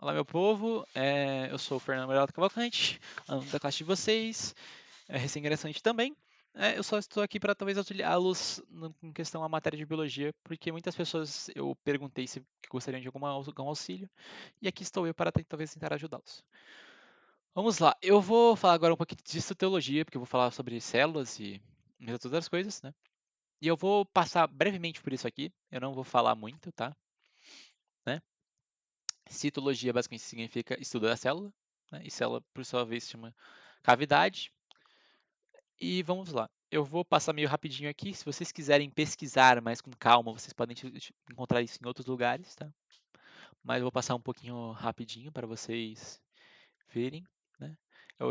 Olá, meu povo. Eu sou o Fernando Merado Cavalcante, aluno da classe de vocês, recém-ingressante também. Eu só estou aqui para talvez auxiliá-los em questão à matéria de biologia, porque muitas pessoas eu perguntei se gostariam de algum auxílio, e aqui estou eu para talvez tentar ajudá-los. Vamos lá, eu vou falar agora um pouquinho de histotecnologia, porque eu vou falar sobre células e muitas outras coisas, né? E eu vou passar brevemente por isso aqui, eu não vou falar muito, tá? Né? Citologia basicamente significa estudo da célula, né? E célula, por sua vez, se chama cavidade. E vamos lá. Eu vou passar meio rapidinho aqui. Se vocês quiserem pesquisar mais com calma, vocês podem encontrar isso em outros lugares, tá? Mas eu vou passar um pouquinho rapidinho para vocês verem, né?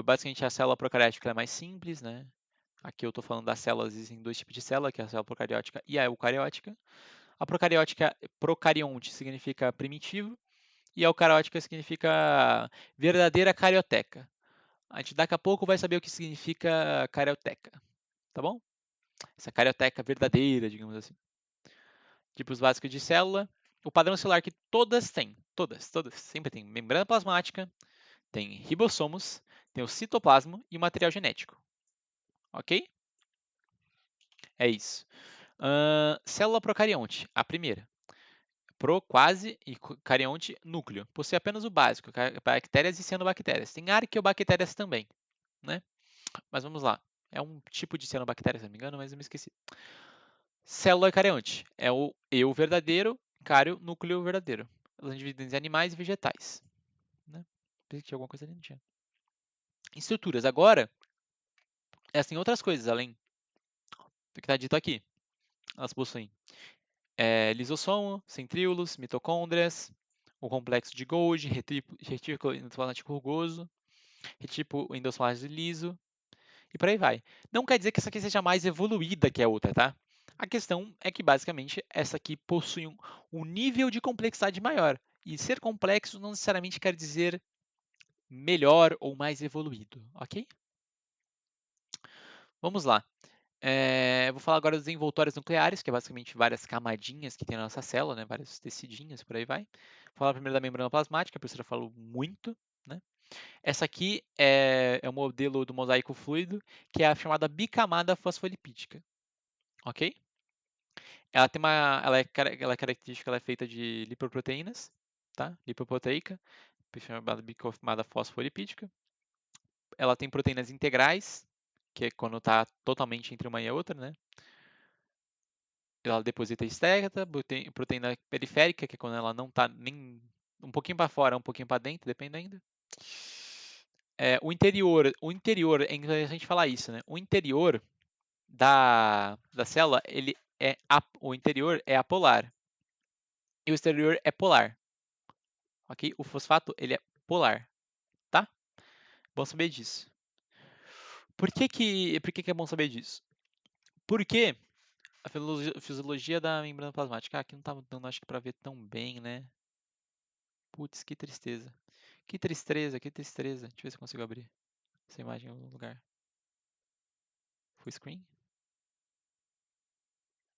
Basicamente, a célula procariótica é mais simples, né? Aqui eu estou falando das células, existem dois tipos de célula, que é a célula procariótica e a eucariótica. A procariótica, procarionte, significa primitivo, e eucariótica significa verdadeira carioteca. A gente daqui a pouco vai saber o que significa carioteca, tá bom? Essa carioteca verdadeira, digamos assim. Tipos básicos de célula. O padrão celular que todas têm, todas, sempre tem membrana plasmática, tem ribossomos, tem o citoplasma e o material genético. Ok? É isso. Célula procarionte, a primeira. Quase e carionte núcleo. Possui apenas o básico, bactérias e cianobactérias. Tem arqueobactérias também, né? Mas vamos lá. É um tipo de cianobactéria, se não me engano, mas eu me esqueci. Célula eucarionte. É o eu verdadeiro, cário, núcleo verdadeiro. Elas dividem em animais e vegetais. Né? Pensei que tinha alguma coisa ali, não tinha. Estruturas. Agora, elas têm outras coisas, além do que está dito aqui. Elas possuem lisossomo, centríolos, mitocôndrias, o complexo de Golgi, retículo endoplasmático rugoso, retículo endoplasmático liso, e por aí vai. Não quer dizer que essa aqui seja mais evoluída que a outra, tá? A questão é que, basicamente, essa aqui possui um nível de complexidade maior. E ser complexo não necessariamente quer dizer melhor ou mais evoluído, ok? Vamos lá. Vou falar agora dos envoltórios nucleares, que é basicamente várias camadinhas que tem na nossa célula, né? Vários tecidinhos, por aí vai. Vou falar primeiro da membrana plasmática, a professora falou muito, né? Essa aqui é o modelo do mosaico fluido, que é a chamada bicamada fosfolipídica, ok? Ela tem ela é característica, ela é feita de lipoproteínas, tá? Lipoproteica, chamada bicamada fosfolipídica. Ela tem proteínas integrais, que é quando está totalmente entre uma e a outra, né? Ela deposita externa, proteína periférica, que é quando ela não está nem um pouquinho para fora, um pouquinho para dentro, dependendo. O interior, é interessante falar isso, né? O interior da célula, o interior é apolar e o exterior é polar, ok? O fosfato, ele é polar, tá? Bom saber disso. Por que é bom saber disso? Porque a fisiologia da membrana plasmática, aqui não tá dando, acho que para ver tão bem, né? Putz, que tristeza. Que tristeza, que tristeza. Deixa eu ver se eu consigo abrir essa imagem em algum lugar. Full screen?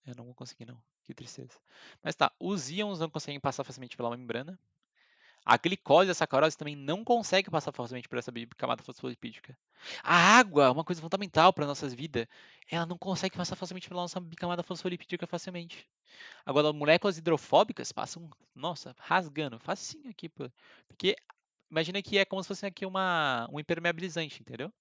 Eu não vou conseguir, não. Que tristeza. Mas tá, os íons não conseguem passar facilmente pela membrana. A glicose e a sacarose também não conseguem passar facilmente por essa camada fosfolipídica. A água, uma coisa fundamental para nossas vidas, ela não consegue passar facilmente pela nossa camada fosfolipídica facilmente. Agora, moléculas hidrofóbicas passam, nossa, rasgando, facinho aqui, pô. Porque imagina que é como se fosse aqui um impermeabilizante, entendeu?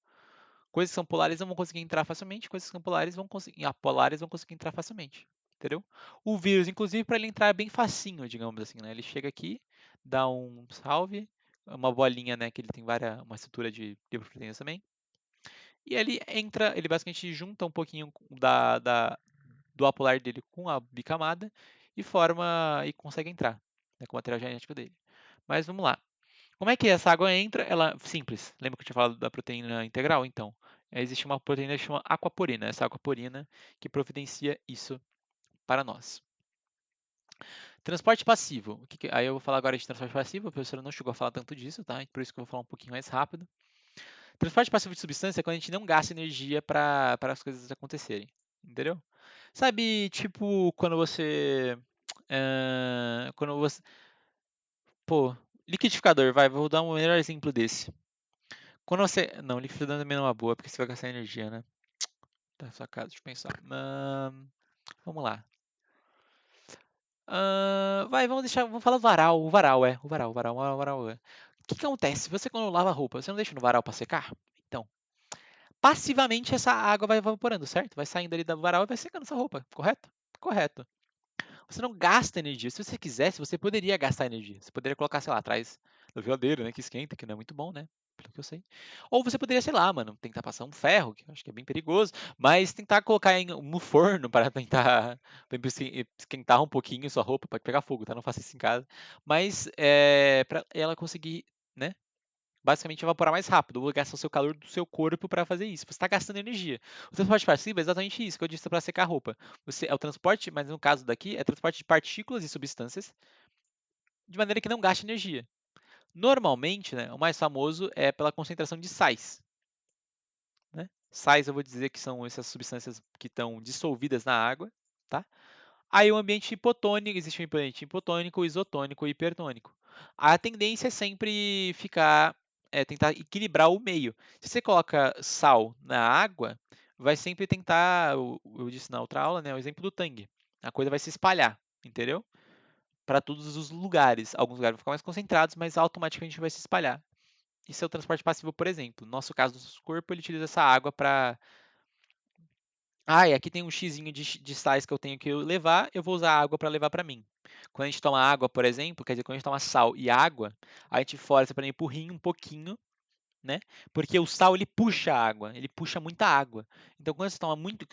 Coisas que são polares não vão conseguir entrar facilmente, coisas que são polares vão conseguir, apolares vão conseguir entrar facilmente, entendeu? O vírus, inclusive, para ele entrar é bem facinho, digamos assim, né? Ele chega aqui, dá um salve, uma bolinha, né? Que ele tem uma estrutura de lipoproteínas também. E ele entra, ele basicamente junta um pouquinho do apolar dele com a bicamada e consegue entrar, né, com o material genético dele. Mas vamos lá. Como é que essa água entra? Ela simples. Lembra que eu tinha falado da proteína integral? Então, existe uma proteína que chama aquaporina. Essa aquaporina que providencia isso para nós. Transporte passivo. Aí eu vou falar agora de transporte passivo. A professora não chegou a falar tanto disso, tá? Por isso que eu vou falar um pouquinho mais rápido. Transporte passivo de substância é quando a gente não gasta energia para as coisas acontecerem. Entendeu? Sabe, tipo, quando você. Quando você. Pô, Liquidificador, vai, vou dar um melhor exemplo desse. Quando você. Não, liquidificador também não é uma boa, porque você vai gastar energia, né? Tá sacado, deixa eu pensar. Vamos lá. Vai, vamos deixar. Vamos falar do varal. O varal, é. O varal é. O que que acontece? Você quando lava a roupa, você não deixa no varal para secar? Então, passivamente essa água vai evaporando, certo? Vai saindo ali do varal e vai secando essa roupa, correto? Correto. Você não gasta energia. Se você quisesse, você poderia gastar energia. Você poderia colocar, sei lá, atrás da geladeira, né? Que esquenta, que não é muito bom, né? Pelo que eu sei. Ou você poderia, sei lá, mano, tentar passar um ferro, que eu acho que é bem perigoso, mas tentar colocar no forno para tentar esquentar um pouquinho sua roupa, pode pegar fogo, tá? Não faça isso em casa. Mas para ela conseguir, né? Basicamente evaporar mais rápido, ou gastar o seu calor do seu corpo para fazer isso. Você está gastando energia. O transporte passivo é exatamente isso que eu disse para secar a roupa. Você é o transporte, mas no caso daqui é transporte de partículas e substâncias de maneira que não gaste energia. Normalmente, né, o mais famoso é pela concentração de sais. Né? Sais, eu vou dizer que são essas substâncias que estão dissolvidas na água, tá? Aí o ambiente hipotônico, existe um ambiente hipotônico, isotônico e hipertônico. A tendência é sempre tentar equilibrar o meio. Se você coloca sal na água, vai sempre tentar, eu disse na outra aula, né, o exemplo do tangue. A coisa vai se espalhar, entendeu? Para todos os lugares. Alguns lugares vão ficar mais concentrados, mas automaticamente vai se espalhar. Isso é o transporte passivo, por exemplo. No nosso caso, do nosso corpo, ele utiliza essa água para e aqui tem um xizinho de sais que eu tenho que levar, eu vou usar a água para levar para mim. Quando a gente toma água, por exemplo, quer dizer, quando a gente toma sal e água, a gente força para empurrir um pouquinho, né? Porque o sal ele puxa a água, ele puxa muita água. Então quando você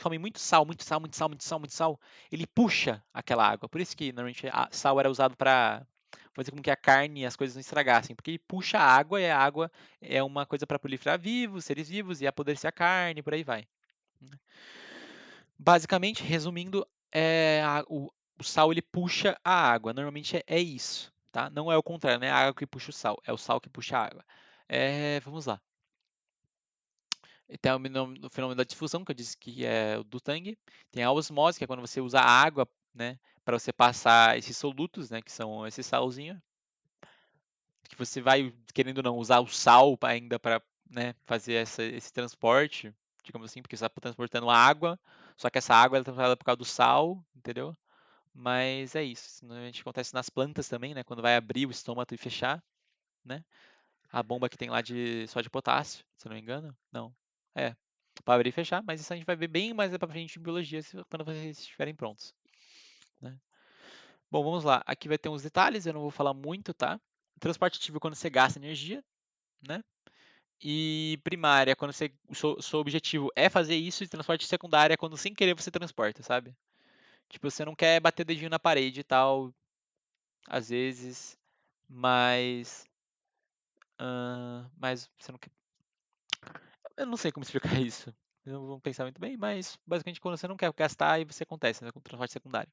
come muito sal, muito sal, muito sal, muito sal, muito sal, ele puxa aquela água. Por isso que normalmente sal era usado para fazer com que a carne e as coisas não estragassem, porque ele puxa a água e a água é uma coisa para proliferar vivos, seres vivos e apodrecer a carne, por aí vai. Basicamente, resumindo, o sal ele puxa a água. Normalmente é isso, tá? Não é o contrário, não é a água que puxa o sal, é o sal que puxa a água. Vamos lá. Tem o fenômeno da difusão, que eu disse que é o do Tang. Tem a osmose, que é quando você usa a água, né, para você passar esses solutos, né, que são esses salzinhos, que você vai, querendo ou não, usar o sal ainda para, né, fazer esse transporte, digamos assim, porque você está transportando água, só que essa água é transportada por causa do sal, entendeu? Mas é isso. Isso normalmente acontece nas plantas também, né? Quando vai abrir o estômago e fechar, né? A bomba que tem lá só de potássio, se eu não me engano. Não. É. Para abrir e fechar, mas isso a gente vai ver bem mais pra frente em biologia quando vocês estiverem prontos. Né? Bom, vamos lá. Aqui vai ter uns detalhes, eu não vou falar muito, tá? Transporte ativo é quando você gasta energia, né? E primária, quando seu objetivo é fazer isso, e transporte secundário é quando sem querer você transporta, sabe? Tipo, você não quer bater o dedinho na parede e tal, às vezes, mas. Mas você não quer. Eu não sei como explicar isso. Eu não vou pensar muito bem, mas basicamente quando você não quer gastar, aí você acontece, né? Com o transporte secundário.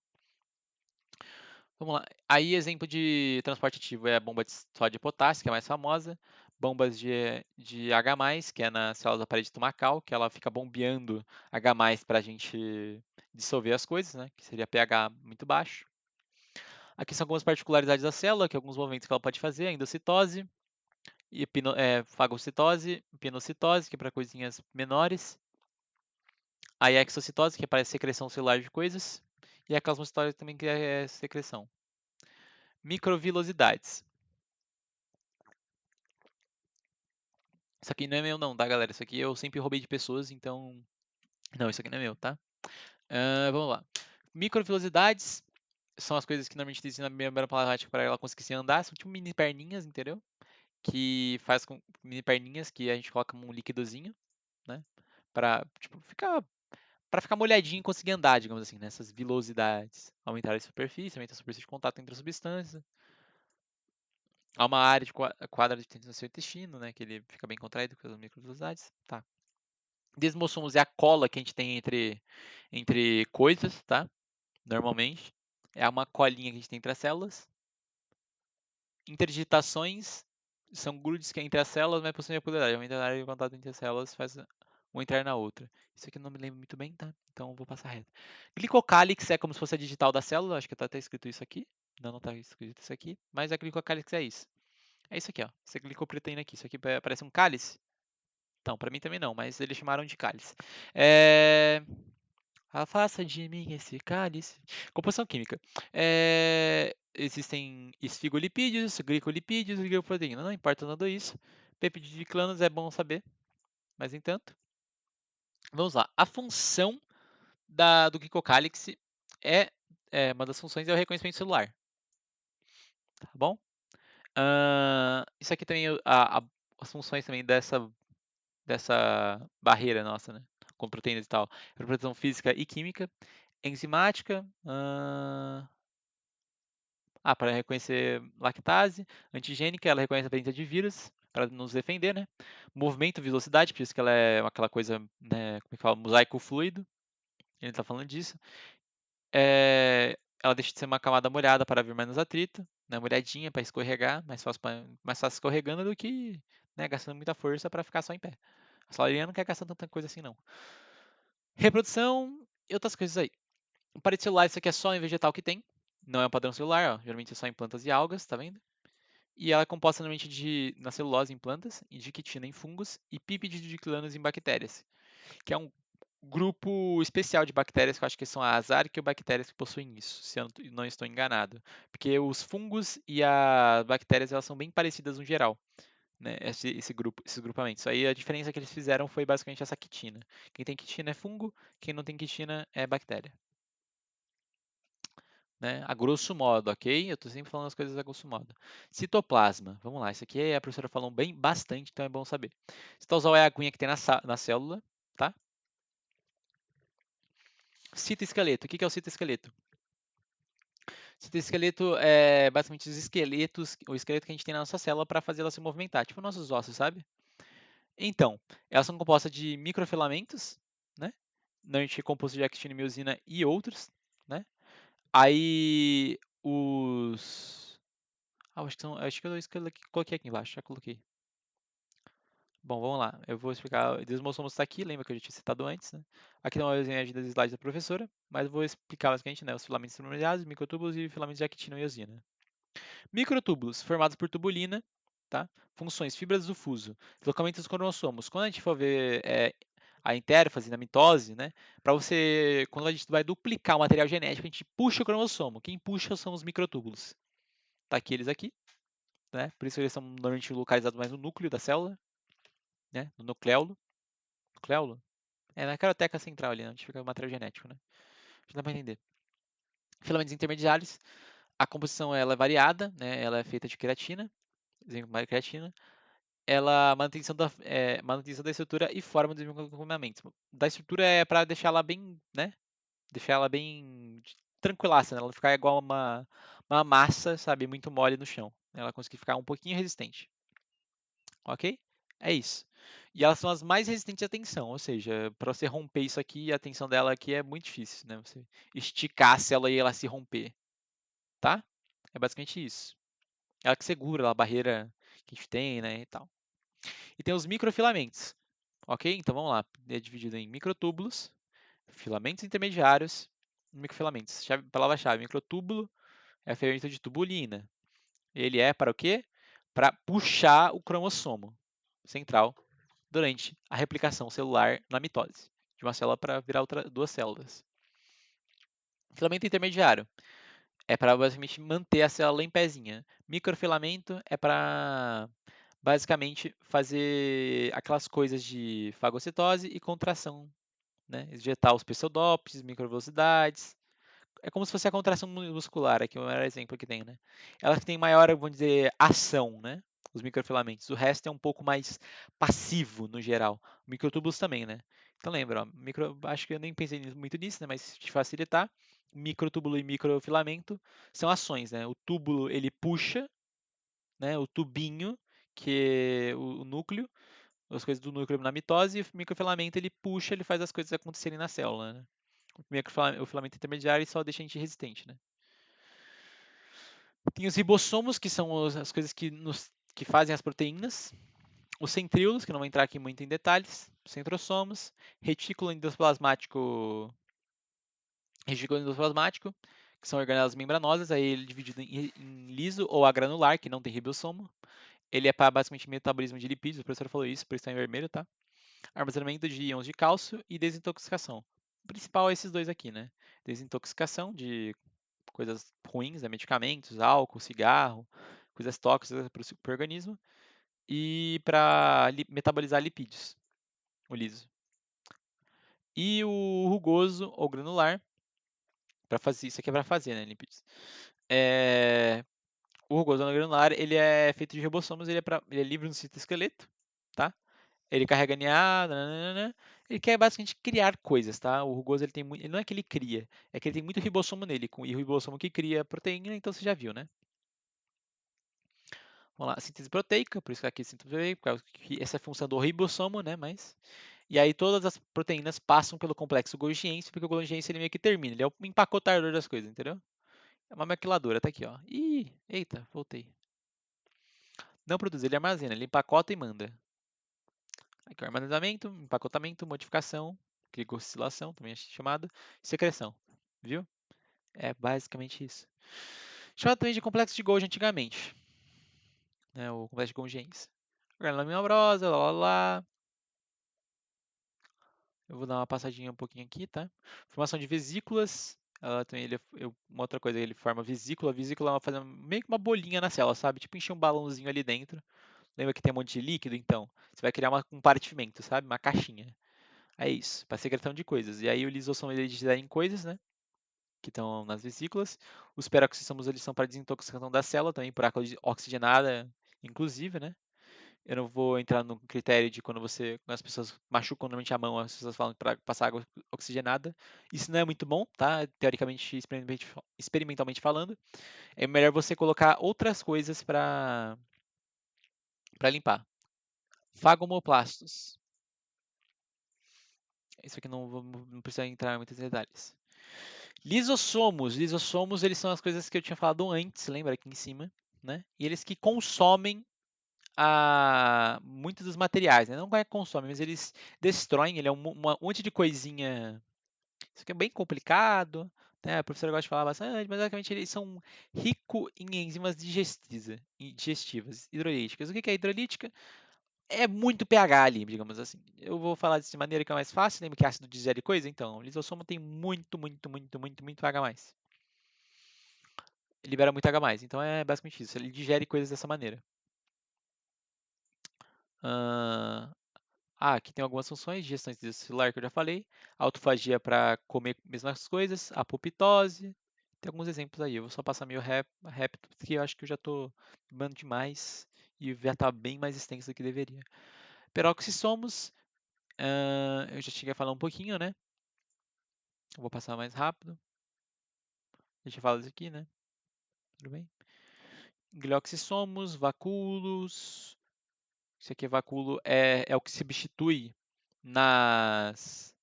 Vamos lá. Aí, exemplo de transporte ativo é a bomba só de potássio, que é a mais famosa. Bombas de H+, que é na célula da parede estomacal, que ela fica bombeando H+, para a gente dissolver as coisas, né? Que seria pH muito baixo. Aqui são algumas particularidades da célula, que alguns movimentos que ela pode fazer, a endocitose, fagocitose, pinocitose, que é para coisinhas menores, a exocitose, que é para secreção celular de coisas, e a plasmocitose também, que é secreção. Microvilosidades. Isso aqui não é meu não, tá, galera? Isso aqui eu sempre roubei de pessoas, então... Não, isso aqui não é meu, tá? Vamos lá. Microvilosidades são as coisas que normalmente dizem na membrana plasmática para ela conseguir se andar. São tipo mini perninhas, entendeu? Que faz com mini perninhas que a gente coloca um líquidozinho, né? Para tipo, ficar molhadinho e conseguir andar, digamos assim, nessas vilosidades. Aumentar a superfície, aumenta a superfície de contato entre as substâncias. Há uma área de quadra de dentro do seu intestino, né? Que ele fica bem contraído com as microvilosidades. Tá. Desmossomos é a cola que a gente tem entre coisas, tá? Normalmente. É uma colinha que a gente tem entre as células. Interdigitações são grudes que entre as células, mas possuem a propriedade. Aumenta a área de contato entre as células, faz uma entrar na outra. Isso aqui eu não me lembro muito bem, tá? Então eu vou passar reto. Glicocálix é como se fosse a digital da célula, acho que tá até escrito isso aqui. Não, não tá escrito isso aqui, mas a glicocálix é isso. É isso aqui, ó. Essa glicoproteína aqui. Isso aqui parece um cálice? Então, para mim também não, mas eles chamaram de cálice. Afasta de mim esse cálice. Composição química. Existem esfigolipídios, glicolipídios e glicoproteína. Não importa nada isso. Peptidiclanos é bom saber, mas entanto. Vamos lá. A função do glicocálix uma das funções é o reconhecimento celular. Tá bom? Isso aqui também, as funções também dessa barreira nossa, né? Com proteínas e tal. Proteção física e química. Enzimática. Para reconhecer lactase. Antigênica, ela reconhece a presença de vírus para nos defender, né? Movimento, velocidade, por isso que ela é aquela coisa, né? Como é que fala? Mosaico fluido. Ele está falando disso. Ela deixa de ser uma camada molhada para vir menos atrito, né? Molhadinha para escorregar, mais fácil escorregando do que, né, gastando muita força para ficar só em pé. A salarina não quer gastar tanta coisa assim, não. Reprodução e outras coisas aí. O parede celular, isso aqui é só em vegetal que tem. Não é um padrão celular, ó. Geralmente é só em plantas e algas, tá vendo? E ela é composta normalmente na celulose em plantas, e de quitina em fungos e pipididiclanos em bactérias, que é um grupo especial de bactérias, que eu acho que são as arqueobactérias que possuem isso, se eu não estou enganado. Porque os fungos e as bactérias elas são bem parecidas no geral, né? Esses grupamentos. Aí a diferença que eles fizeram foi basicamente essa quitina. Quem tem quitina é fungo, quem não tem quitina é bactéria. Né? A grosso modo, ok? Eu estou sempre falando as coisas a grosso modo. Citoplasma, vamos lá, isso aqui a professora falou bastante, então é bom saber. Citosol é a aguinha que tem na célula, tá? Citoesqueleto, o que é o citoesqueleto? Citoesqueleto é basicamente os esqueletos, o esqueleto que a gente tem na nossa célula para fazer ela se movimentar, tipo nossos ossos, sabe? Então, elas são compostas de microfilamentos, né? Normalmente composto de actina, miosina e outros, né? Aí os acho que eu coloquei aqui embaixo, já coloquei. Bom, vamos lá. Eu vou explicar. Desmossomos está aqui, lembra que eu já tinha citado antes, né? Aqui não é o desenho das slides da professora, mas eu vou explicar basicamente, né, os filamentos intermediários, microtúbulos e filamentos de actina e eosina. Microtúbulos, formados por tubulina, tá? Funções, fibras do fuso, deslocamento dos cromossomos. Quando a gente for ver a intérfase na mitose, né? Quando a gente vai duplicar o material genético, a gente puxa o cromossomo. Quem puxa são os microtúbulos. Tá aqui eles aqui, né? Por isso eles são normalmente localizados mais no núcleo da célula, né? No nucleolo. Nucleolo? É na caroteca central ali, né, onde fica o material genético, né? Já dá pra entender. Filamentos intermediários, a composição ela é variada, né? Ela é feita de queratina, exemplo, creatina. Manutenção da estrutura e forma dos desenvolvimento. Da estrutura é para deixar ela bem, né? Deixar ela bem tranquilaça, né? Ela ficar igual uma massa, sabe? Muito mole no chão. Ela conseguir ficar um pouquinho resistente. Ok? É isso. E elas são as mais resistentes à tensão, ou seja, para você romper isso aqui, a tensão dela aqui é muito difícil, né? Você esticar a célula e ela se romper, tá? É basicamente isso. Ela que segura a barreira que a gente tem, né, e tal. E tem os microfilamentos, ok? Então vamos lá. É dividido em microtúbulos, filamentos intermediários e microfilamentos. Palavra-chave, microtúbulo é feito de tubulina. Ele é para o quê? Para puxar o cromossomo central durante a replicação celular na mitose, de uma célula para virar duas células. Filamento intermediário é para basicamente manter a célula em pezinha. Microfilamento é para basicamente fazer aquelas coisas de fagocitose e contração, né? Injetar os pseudópodes, microvelocidades. É como se fosse a contração muscular, aqui é o maior exemplo que tem, né? Elas têm maior, vamos dizer, ação, né? Os microfilamentos. O resto é um pouco mais passivo, no geral. Microtúbulos também, né? Então lembra, ó, acho que eu nem pensei muito nisso, né? Mas te facilitar, microtúbulo e microfilamento são ações, né? O túbulo, ele puxa, né? O tubinho, que é o núcleo, as coisas do núcleo na mitose, e o microfilamento, ele puxa, ele faz as coisas acontecerem na célula, né? O filamento intermediário só deixa a gente resistente, né? Tem os ribossomos, que são as coisas que fazem as proteínas. Os centríolos, que não vou entrar aqui muito em detalhes. Centrossomos. Retículo endoplasmático, que são organelas membranosas. Aí ele é dividido em liso ou agranular, que não tem ribossomo. Ele é para basicamente metabolismo de lipídios, o professor falou isso, por isso está em vermelho, tá? Armazenamento de íons de cálcio e desintoxicação. O principal é esses dois aqui, né? Desintoxicação de coisas ruins, né? Medicamentos, álcool, cigarro, coisas tóxicas para o organismo. E para metabolizar lipídios, o liso. E o rugoso ou granular, para fazer isso aqui é para fazer, né, lipídios. O rugoso ou granular, ele é feito de ribossomos, ele é livre no citoesqueleto, tá? Ele carrega DNA, nananana. Ele quer basicamente criar coisas, tá? O rugoso ele tem muito, ele não é que ele cria, é que ele tem muito ribossomo nele, e o ribossomo que cria proteína, então você já viu, né? Vamos lá, síntese proteica, por isso que aqui síntese proteica, essa é a função do ribossomo, né? E aí todas as proteínas passam pelo complexo Golgiense, porque o Golgiense ele meio que termina, ele é o empacotador das coisas, entendeu? É uma maquiladora, tá aqui, ó. Ih, eita, voltei. Não produz, ele armazena, ele empacota e manda. Aqui, o armazenamento, empacotamento, modificação, glicosilação, também é chamado, secreção, viu? É basicamente isso. Chamado também de complexo de Golgi antigamente, né? O complexo de Golgiense. Granulosa amebrosa, lá lá lá. Eu vou dar uma passadinha um pouquinho aqui, tá? Formação de vesículas. Ela também, uma outra coisa, ele forma vesícula. A vesícula é faz meio que uma bolinha na célula, sabe? Tipo encher um balãozinho ali dentro. Lembra que tem um monte de líquido? Então, você vai criar um compartimento, sabe? Uma caixinha. É isso, para secreção de coisas. E aí o lisossomo ele digere em coisas, né? Que estão nas vesículas. Os peroxissomos eles são para desintoxicação da célula, também por água oxigenada, inclusive, né? Eu não vou entrar no critério de quando as pessoas machucam normalmente a mão, as pessoas falam para passar água oxigenada. Isso não é muito bom, tá? Teoricamente, experimentalmente falando. É melhor você colocar outras coisas para limpar. Fagomoplastos. Isso aqui não precisa entrar em muitos detalhes. Lisossomos. Lisossomos, eles são as coisas que eu tinha falado antes, lembra aqui em cima, né? E eles que consomem muitos dos materiais, né? Não é que consomem, mas eles destroem. Ele é um monte de coisinha. Isso aqui é bem complicado, né? A professora gosta de falar bastante, mas basicamente eles são ricos em enzimas digestivas, hidrolíticas. O que é hidrolítica? É muito pH ali, digamos assim. Eu vou falar dessa maneira que é mais fácil, lembra que ácido digere coisa? Então, o lisossomo tem muito H+. Libera muito H+. Então é basicamente isso, ele digere coisas dessa maneira. Aqui tem algumas funções, digestão celular que eu já falei, autofagia para comer mesmas coisas, apoptose, tem alguns exemplos aí. Eu vou só passar meio rápido, porque eu acho que eu já estou dando demais e já está bem mais extenso do que deveria. Peroxissomos, eu já cheguei a falar um pouquinho, né? Eu vou passar mais rápido. Deixa eu falar isso aqui, né? Tudo bem? Glioxissomos, vacúolos. Isso aqui é vacúolo, é o que substitui nas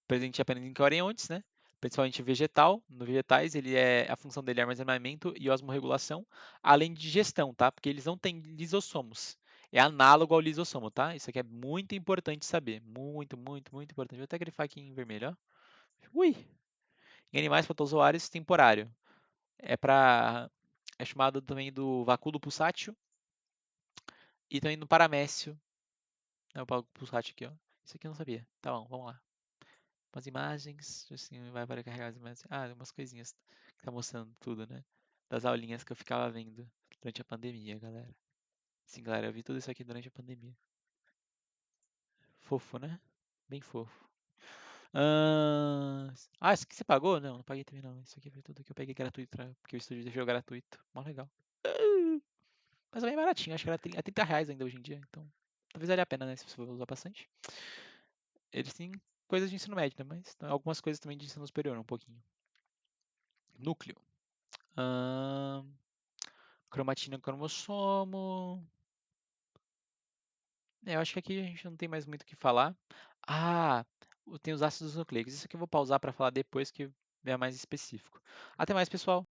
presente apenas em eucariontes, né? Principalmente vegetal. No vegetais, a função dele é armazenamento e osmorregulação, além de digestão, tá? Porque eles não têm lisossomos. É análogo ao lisossomo, tá? Isso aqui é muito importante saber. Muito importante. Vou até grifar aqui em vermelho, ó. Ui! Em animais protozoários, temporário. É chamado também do vacúolo pulsátil e também do paramécio. É o vacúolo pulsátil aqui, ó. Isso aqui eu não sabia. Tá bom, vamos lá. Umas imagens, assim, vai para carregar as imagens. Umas coisinhas que tá mostrando tudo, né? Das aulinhas que eu ficava vendo durante a pandemia, galera. Sim, galera, eu vi tudo isso aqui durante a pandemia. Fofo, né? Bem fofo. Isso aqui você pagou? Não, não paguei também não. Isso aqui foi tudo que eu peguei gratuito, porque o estúdio deixou gratuito. Mó legal. Mas é bem baratinho, acho que era R$ 30 ainda hoje em dia, então talvez valha a pena, né, se você for usar bastante. Eles têm coisas de ensino médio, né, mas algumas coisas também de ensino superior, um pouquinho. Núcleo. Ahn, Cromatina cromossomo. Eu acho que aqui a gente não tem mais muito o que falar. Ah, tem os ácidos nucleicos. Isso aqui eu vou pausar para falar depois que é mais específico. Até mais, pessoal.